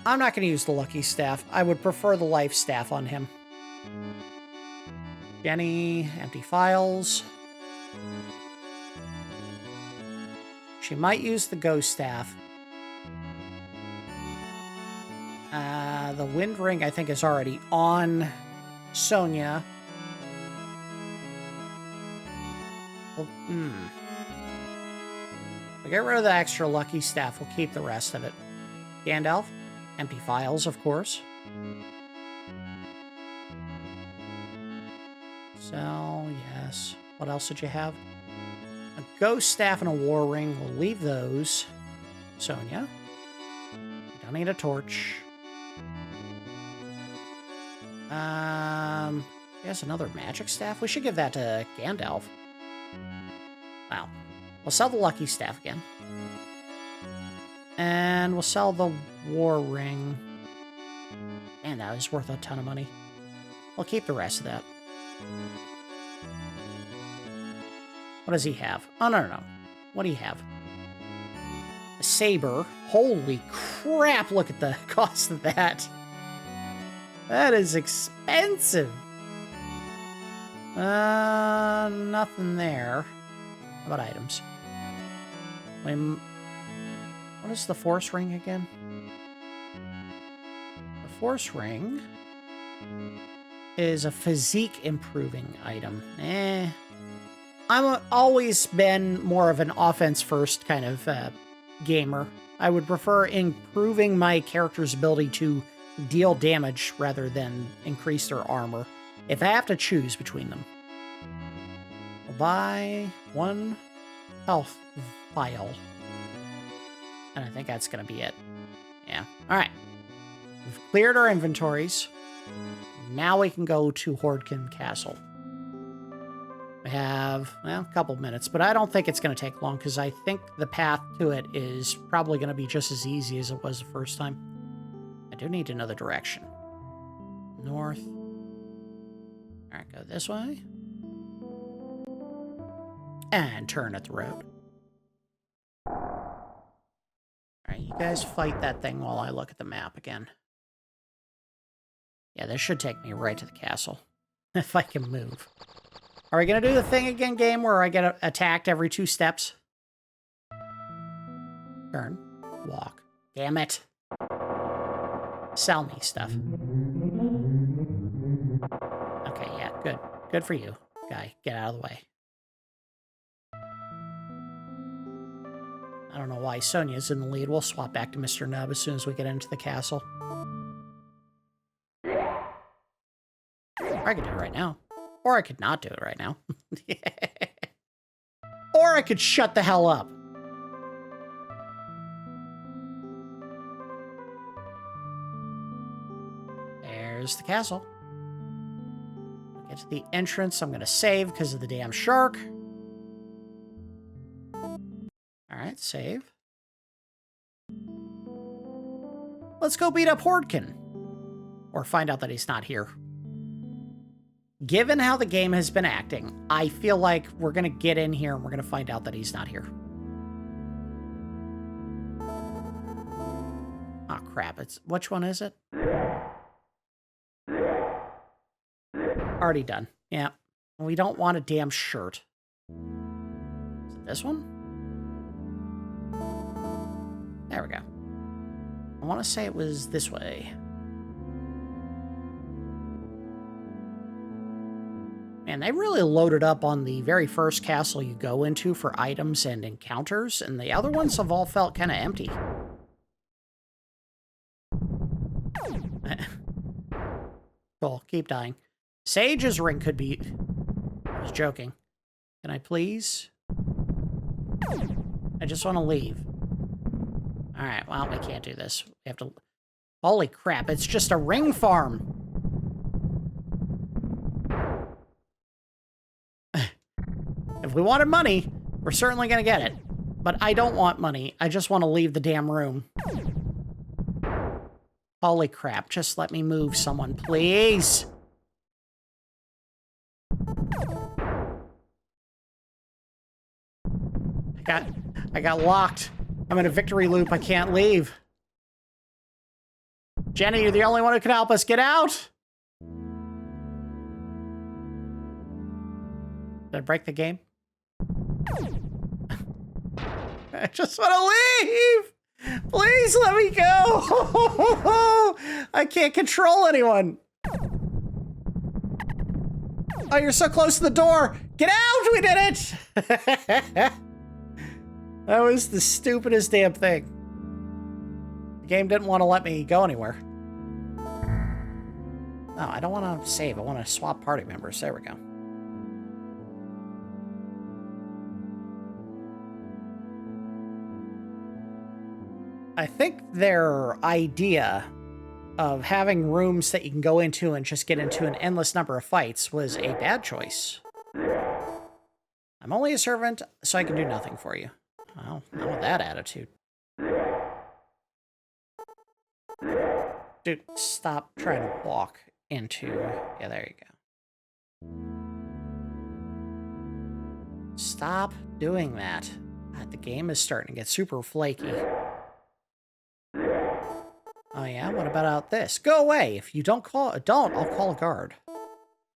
I'm not going to use the lucky staff. I would prefer the life staff on him. Jenny, empty files. She might use the ghost staff. The wind ring, I think, is already on Sonya. Well, We'll get rid of the extra lucky staff. We'll keep the rest of it. Gandalf. Empty files, of course. So, yes. What else did you have? A ghost staff and a war ring. We'll leave those. Sonya. We don't need a torch. Yes, another magic staff. We should give that to Gandalf. Wow. We'll sell the lucky staff again. And we'll sell the war ring. Man, that was worth a ton of money. We'll keep the rest of that. What does he have? Oh, no. What do you have? A saber. Holy crap, look at the cost of that. That is expensive. Nothing there. How about items? What is the force ring again? The force ring is a physique improving item. I've always been more of an offense first kind of gamer. I would prefer improving my character's ability to deal damage rather than increase their armor, if I have to choose between them. I'll buy 1 health vial. And I think that's going to be it. Yeah. All right. We've cleared our inventories. Now we can go to Hordkhen Castle. We have, well, a couple minutes, but I don't think it's going to take long because I think the path to it is probably going to be just as easy as it was the first time. I do need another direction. North. All right, go this way. And turn at the road. All right, you guys fight that thing while I look at the map again. Yeah, this should take me right to the castle. If I can move. Are we going to do the thing again, game, where I get attacked every 2 steps? Turn. Walk. Damn it. Sell me stuff. Okay, yeah, good. Good for you, guy. Get out of the way. I don't know why Sonya's in the lead. We'll swap back to Mr. Nub as soon as we get into the castle. Or I could do it right now. Or I could not do it right now. Or I could shut the hell up. There's the castle. Get to the entrance. I'm going to save because of the damn shark. Alright, save. Let's go beat up Hordkhen. Or find out that he's not here. Given how the game has been acting, I feel like we're going to get in here and we're going to find out that he's not here. Oh, crap. Which one is it? Already done. Yeah. We don't want a damn shirt. Is it this one? There we go. I want to say it was this way. Man, they really loaded up on the very first castle you go into for items and encounters, and the other ones have all felt kind of empty. Cool, keep dying. Sage's ring could be... I was joking. Can I please? I just want to leave. Alright, well, we can't do this. We have to... Holy crap, it's just a ring farm! If we wanted money, we're certainly going to get it. But I don't want money. I just want to leave the damn room. Holy crap. Just let me move, someone, please. I got locked. I'm in a victory loop. I can't leave. Jenny, you're the only one who can help us get out. Did I break the game? I just want to leave! Please let me go! I can't control anyone! Oh, you're so close to the door! Get out! We did it! That was the stupidest damn thing. The game didn't want to let me go anywhere. No, I don't want to save. I want to swap party members. There we go. I think their idea of having rooms that you can go into and just get into an endless number of fights was a bad choice. I'm only a servant, so I can do nothing for you. Well, not with that attitude. Dude, stop trying to walk into... Yeah, there you go. Stop doing that. God, the game is starting to get super flaky. Oh yeah, what about out this? Go away! If you don't, I'll call a guard.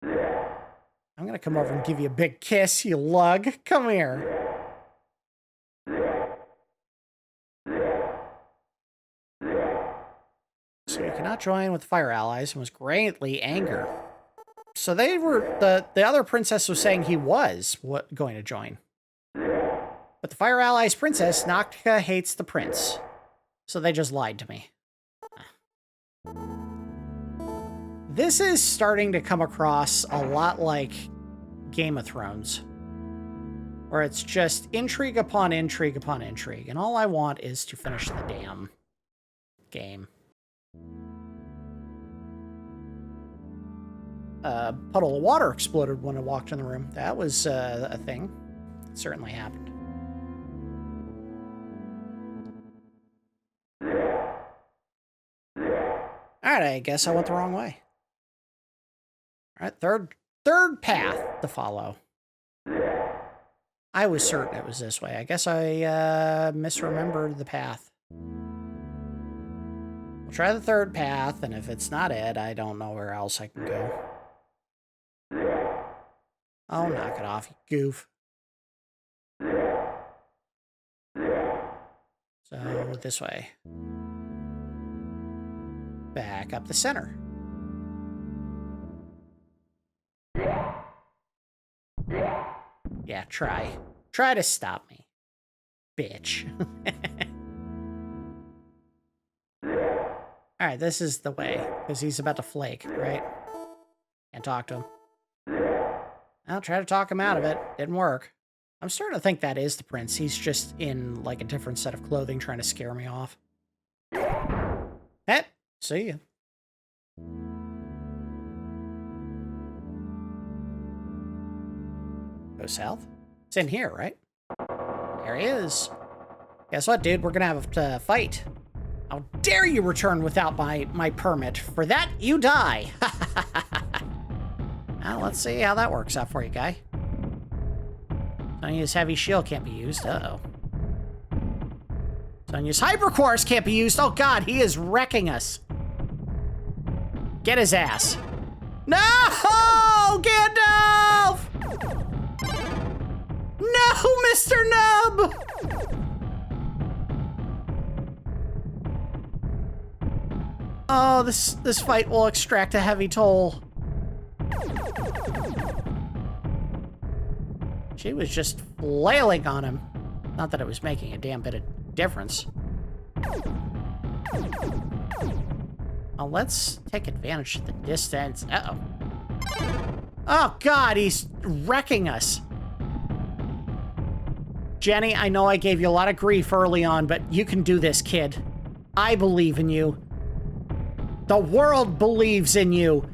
I'm gonna come over and give you a big kiss, you lug. Come here. So you cannot join with fire allies and was greatly angered. So they were... The other princess was saying he was going to join. But the fire allies princess, Haaggkha, hates the prince. So they just lied to me. This is starting to come across a lot like Game of Thrones, where it's just intrigue upon intrigue upon intrigue, and all I want is to finish the damn game. A puddle of water exploded when I walked in the room. That was a thing. It certainly happened. Alright, I guess I went the wrong way. Alright, third path to follow. I was certain it was this way. I guess I misremembered the path. We'll try the third path, and if it's not it, I don't know where else I can go. Oh, knock it off, you goof. So, this way. Back up the center. Yeah, try. Try to stop me. Bitch. Alright, this is the way, because he's about to flake, right? Can't talk to him. I'll try to talk him out of it. Didn't work. I'm starting to think that is the prince. He's just in, like, a different set of clothing trying to scare me off. Hey, see ya. Go south? It's in here, right? There he is. Guess what, dude? We're gonna have to fight. How dare you return without my permit? For that, you die. Now, let's see how that works out for you, guy. Sonya's heavy shield can't be used. Uh-oh. Sonya's hypercourse can't be used. Oh, God, he is wrecking us. Get his ass. No! Gandalf! No, Mr. Nub! Oh, this fight will extract a heavy toll. She was just flailing on him. Not that it was making a damn bit of difference. Oh, let's take advantage of the distance. Uh-oh. Oh, God, he's wrecking us. Jenny, I know I gave you a lot of grief early on, but you can do this, kid. I believe in you. The world believes in you.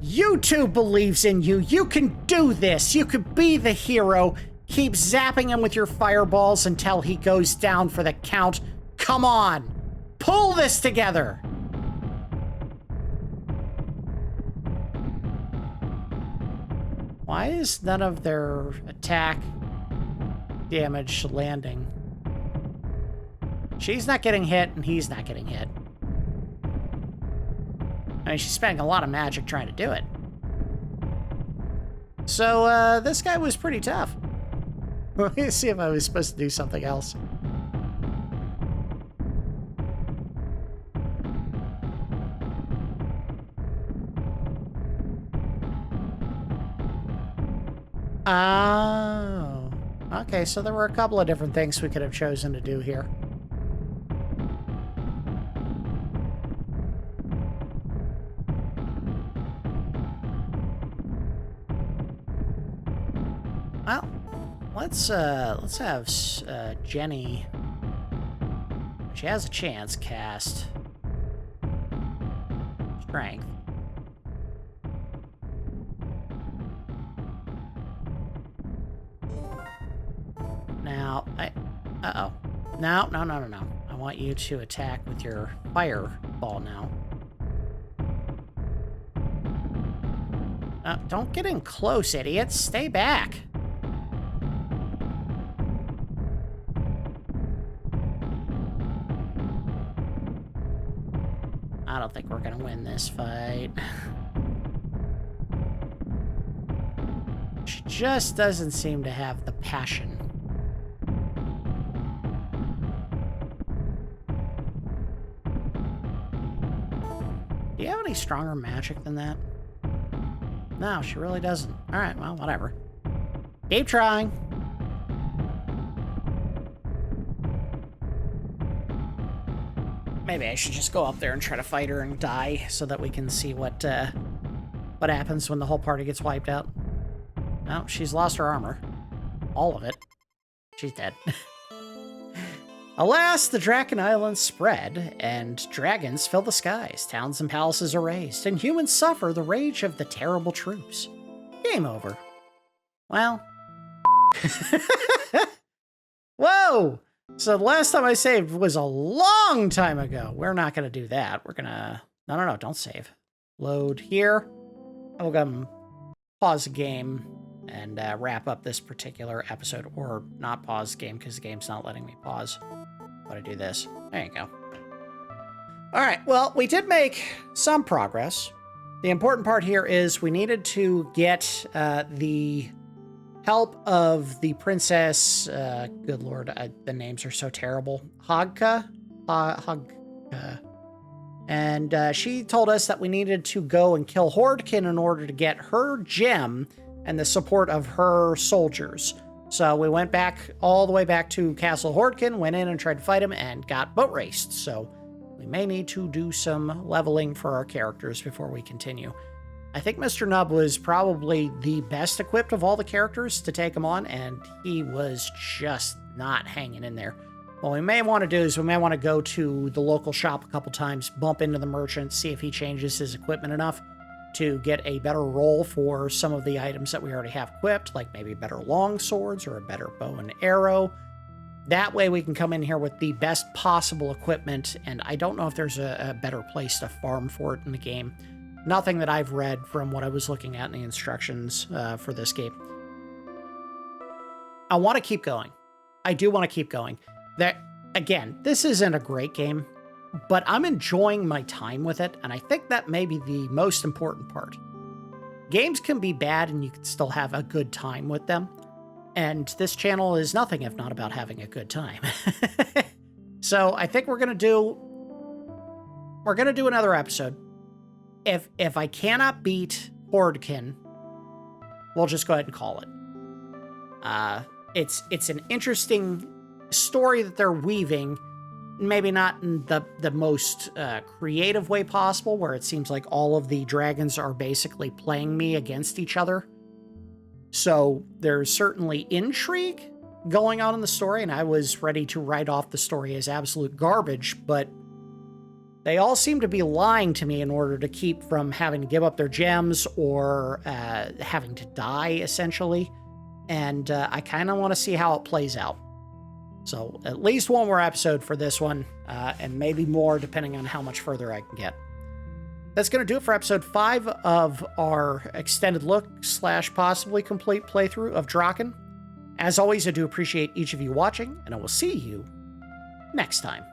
YouTube believes in you. You can do this. You could be the hero. Keep zapping him with your fireballs until he goes down for the count. Come on. Pull this together. Why is none of their attack damage landing? She's not getting hit, and he's not getting hit. I mean, she's spending a lot of magic trying to do it. So, this guy was pretty tough. Let me see if I was supposed to do something else. Oh. Okay, so there were a couple of different things we could have chosen to do here. Well, let's have Jenny. She has a chance. Cast strength. Now, uh-oh. No. I want you to attack with your fireball now. Don't get in close, idiots. Stay back. I don't think we're gonna win this fight. She just doesn't seem to have the passion. Do you have any stronger magic than that? No, she really doesn't. Alright, well, whatever. Keep trying. Maybe I should just go up there and try to fight her and die so that we can see what happens when the whole party gets wiped out. No, she's lost her armor. All of it. She's dead. Alas, the Drakkhen Islands spread, and dragons fill the skies, towns and palaces are razed, and humans suffer the rage of the terrible troops. Game over. Well. Whoa! So the last time I saved was a long time ago. We're not going to do that. We're going to... No, don't save. Load here. And we'll go pause the game and wrap up this particular episode. Or not pause the game because the game's not letting me pause. But I do this. There you go. All right, well, we did make some progress. The important part here is we needed to get the help of the princess, good lord, the names are so terrible, Haaggkha? Haaggkha. And she told us that we needed to go and kill Hordkhen in order to get her gem and the support of her soldiers. So we went back, all the way back to Castle Hordkhen, went in and tried to fight him, and got boat raced. So we may need to do some leveling for our characters before we continue. I think Mr. Nub was probably the best equipped of all the characters to take him on, and he was just not hanging in there. What we may want to do is we may want to go to the local shop a couple times, bump into the merchant, see if he changes his equipment enough to get a better roll for some of the items that we already have equipped, like maybe better long swords or a better bow and arrow. That way we can come in here with the best possible equipment, and I don't know if there's a better place to farm for it in the game. Nothing that I've read from what I was looking at in the instructions for this game. I want to keep going. I do want to keep going. Again, this isn't a great game, but I'm enjoying my time with it, and I think that may be the most important part. Games can be bad, and you can still have a good time with them, and this channel is nothing if not about having a good time. So I think we're gonna do another episode. If I cannot beat Hordkhen, we'll just go ahead and call it. It's an interesting story that they're weaving. Maybe not in the most creative way possible, where it seems like all of the dragons are basically playing me against each other. So there's certainly intrigue going on in the story, and I was ready to write off the story as absolute garbage, but they all seem to be lying to me in order to keep from having to give up their gems or having to die, essentially. And I kind of want to see how it plays out. So at least one more episode for this one, and maybe more depending on how much further I can get. That's going to do it for episode 5 of our extended look / possibly complete playthrough of Drakkhen. As always, I do appreciate each of you watching, and I will see you next time.